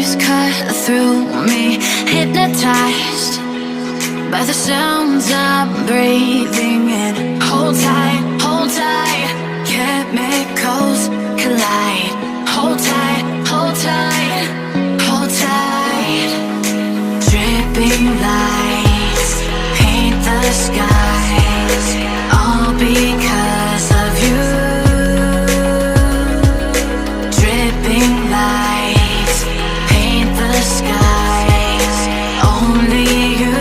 waves cut through me, hypnotized by the sounds I'm breathing in. Hold tight, chemicals collide. Hold tight, hold tight, hold tight. Dripping lights paint the skies, all because of you. Dripping lights paint the skies, only you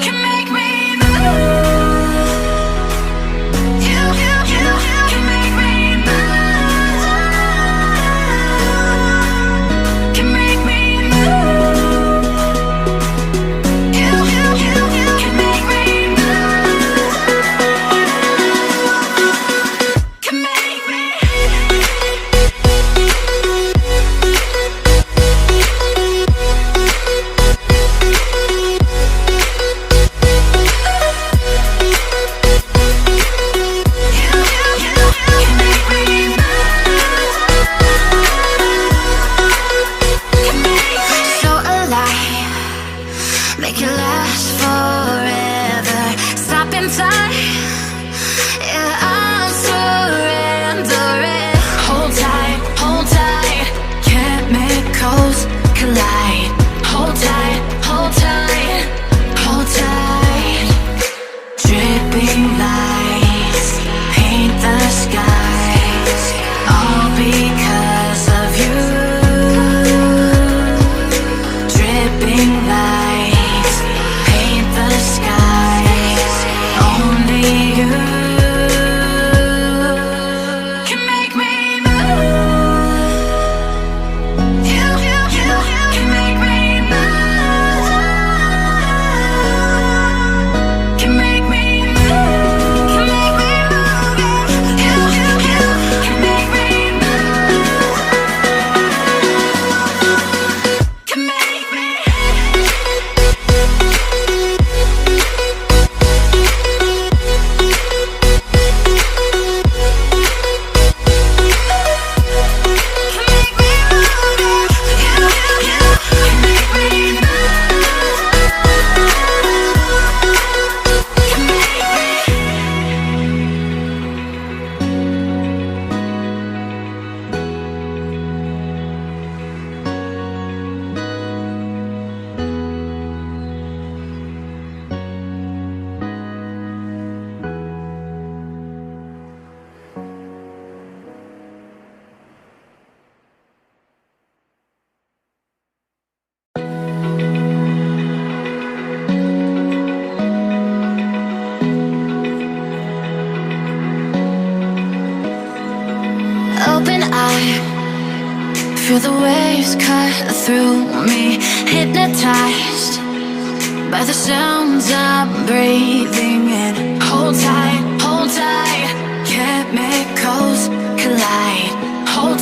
can make me move. You can make me move. Can make me move. You can make me move. Can make me. So alive, make it last forever. Stop in time, yeah, I'm surrendering. Hold tight, chemicals collide. Hold tight, hold tight, hold tight. Dripping lights paint the skies, all because of you. Dripping lights paint the skies, only you can make me move. You can make me move. Can make me move. Can make me move. You can make me move. Can make me. Open eye, feel the waves cut through me, hypnotized by the sounds I'm breathing in. Hold tight, chemicals collide. Hold